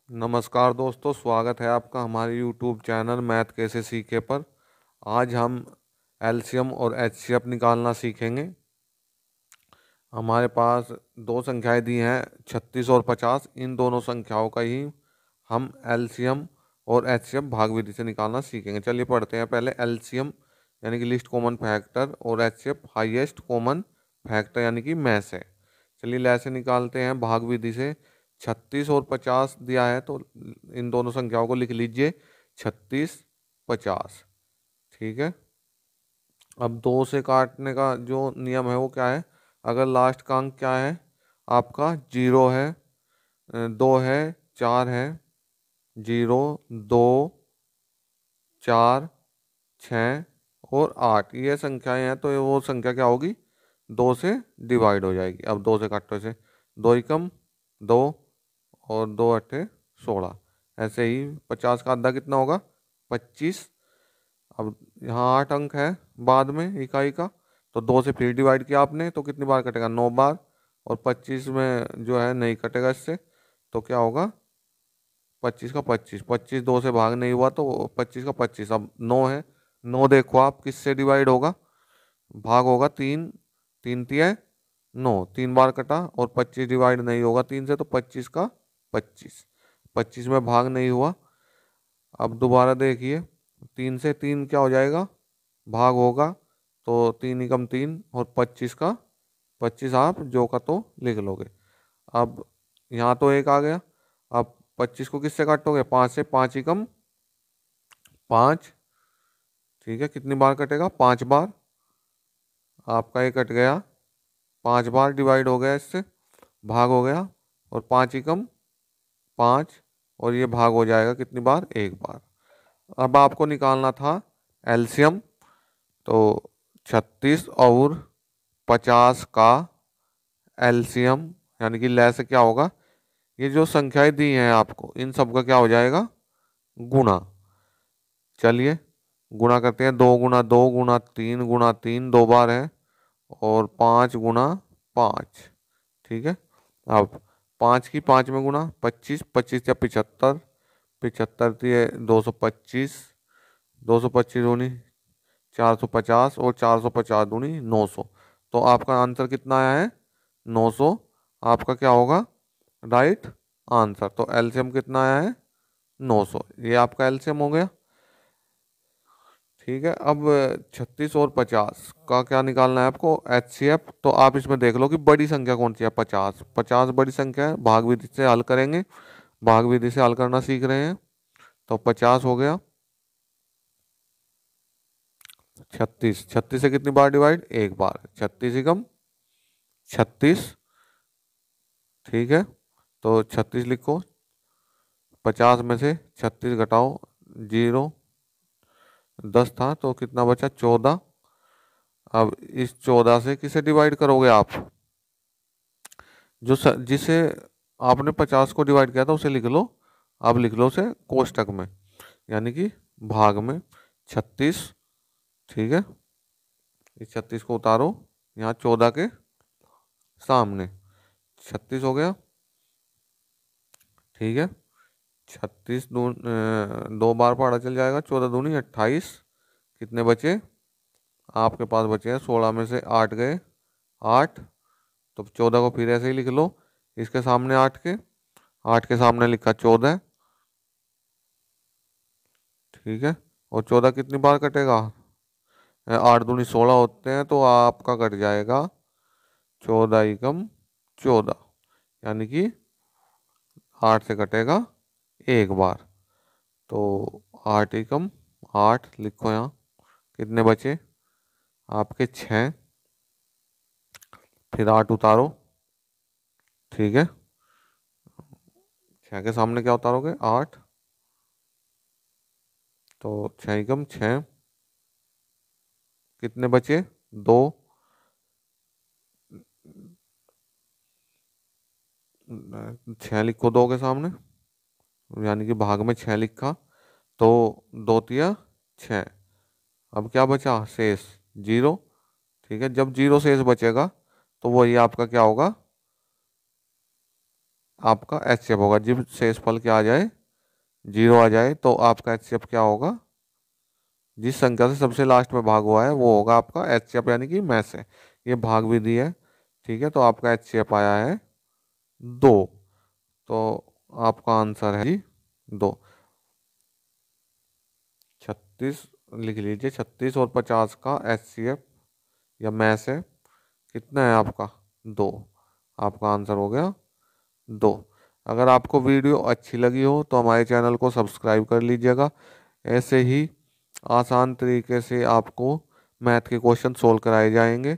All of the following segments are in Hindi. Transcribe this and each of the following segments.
नमस्कार दोस्तों, स्वागत है आपका हमारे यूट्यूब चैनल मैथ कैसे सीखे पर। आज हम एलसीएम और एचसीएफ निकालना सीखेंगे। हमारे पास दो संख्याएं दी हैं 36 और 50। इन दोनों संख्याओं का ही हम एलसीएम और एचसीएफ भाग विधि से निकालना सीखेंगे। चलिए पढ़ते हैं। पहले एलसीएम यानी कि लिस्ट कॉमन फैक्टर और एचसीएफ हाईएस्ट कॉमन फैक्टर यानी कि में से। चलिए ऐसे निकालते हैं भाग विधि से। 36 और 50 दिया है तो इन दोनों संख्याओं को लिख लीजिए 36 50। ठीक है। अब दो से काटने का जो नियम है वो क्या है? अगर लास्ट का अंक क्या है आपका, जीरो है, दो है, चार है, जीरो, दो, चार, छ और आठ, ये संख्याएं हैं तो वो संख्या क्या होगी? दो से डिवाइड हो जाएगी। अब दो से काटो से, दो एकम दो और दो अट्ठे 16। ऐसे ही 50 का आधा कितना होगा? 25। अब यहाँ 8 अंक है बाद में इकाई का, तो दो से फिर डिवाइड किया आपने तो कितनी बार कटेगा? 9 बार। और 25 में जो है नहीं कटेगा इससे, तो क्या होगा? 25 का 25, 25 दो से भाग नहीं हुआ तो 25 का 25। अब 9 है, 9 देखो आप किससे डिवाइड होगा? भाग होगा तीन, तीन तिया 9, 3 बार कटा। और 25 डिवाइड नहीं होगा तीन से, तो 25 का 25, 25 में भाग नहीं हुआ। अब दोबारा देखिए, तीन से तीन क्या हो जाएगा? भाग होगा, तो तीन एकम तीन और 25 का 25 आप जो का तो लिख लोगे। अब यहाँ तो एक आ गया। अब 25 को किससे काटोगे? 5 से, 5 एकम 5। ठीक है, कितनी बार कटेगा? 5 बार। आपका ये कट गया, 5 बार डिवाइड हो गया इससे, भाग हो गया। और 5 एकम 5 और ये भाग हो जाएगा कितनी बार? 1 बार। अब आपको निकालना था एलसीएम, तो 36 और 50 का एलसीएम यानी कि लय से क्या होगा? ये जो संख्याएं दी हैं आपको इन सब का क्या हो जाएगा? गुणा। चलिए गुणा करते हैं। 2 गुना 2 गुना 3 गुना 3 2 बार है, और 5 गुना 5। ठीक है। अब 5 की 5 में गुणा, 25, 25 या 75, 75 दिए 225, 225 दूनी 450 और 450 दूनी 900। तो आपका आंसर कितना आया है? 900 आपका क्या होगा? Right answer. तो एलसीएम कितना आया है? 900। ये आपका एलसीएम हो गया। ठीक है। अब 36 और 50 का क्या निकालना है आपको? एचसीएफ। तो आप इसमें देख लो कि बड़ी संख्या कौन सी है। 50, 50 बड़ी संख्या है, भाग विधि से हल करेंगे। भाग विधि से हल करना सीख रहे हैं। तो 50 हो गया 36, 36 से कितनी बार डिवाइड? 1 बार। 36 एकम 36। ठीक है, तो 36 लिखो। 50 में से 36 घटाओ, जीरो, 10 था तो कितना बचा? 14। अब इस 14 से किसे डिवाइड करोगे आप? जिसे आपने 50 को डिवाइड किया था उसे लिख लो। अब लिख लो उसे कोष्टक में, यानी कि भाग में 36। ठीक है, इस 36 को उतारो यहाँ 14 के सामने, 36 हो गया। ठीक है, 36 दो बार पढ़ा चल जाएगा, 14 दूनी 28। कितने बचे आपके पास? बचे हैं 16 में से 8 गए, 8। तो 14 को फिर ऐसे ही लिख लो इसके सामने 8 के सामने लिखा 14। ठीक है, और 14 कितनी बार कटेगा? 8 दूनी 16 होते हैं, तो आपका कट जाएगा 14 एकम 14, यानी कि 8 से कटेगा 1 बार। तो 8 एकम 8 लिखो यहाँ। कितने बचे आपके? 6। फिर 8 उतारो। ठीक है, 6 के सामने क्या उतारोगे? 8। तो 6 एकम 6। कितने बचे? 2। 6 लिखो 2 के सामने, यानी कि भाग में 6 लिखा, तो 2 तिया 6। अब क्या बचा शेष? जीरो। ठीक है, जब जीरो शेष बचेगा तो वही आपका क्या होगा? आपका HCF होगा। जब शेषफल क्या आ जाए, 0 आ जाए, तो आपका HCF क्या होगा, जिस संख्या से सबसे लास्ट में भाग हुआ है वो होगा आपका HCF, यानी कि मैथ है। ये भाग विधि है, ठीक है। तो आपका HCF आया है 2। तो आपका आंसर है जी 2। 36 लिख लीजिए, 36 और 50 का HCF या मैथ है कितना है आपका, 2। आपका आंसर हो गया 2। अगर आपको वीडियो अच्छी लगी हो तो हमारे चैनल को सब्सक्राइब कर लीजिएगा। ऐसे ही आसान तरीके से आपको मैथ के क्वेश्चन सोल्व कराए जाएंगे।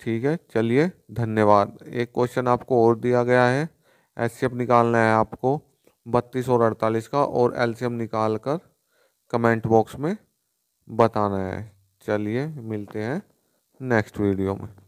ठीक है, चलिए धन्यवाद। एक क्वेश्चन आपको और दिया गया है, HCF निकालना है आपको 32 और 48 का, और LCM निकाल कर कमेंट बॉक्स में बताना है। चलिए मिलते हैं नेक्स्ट वीडियो में।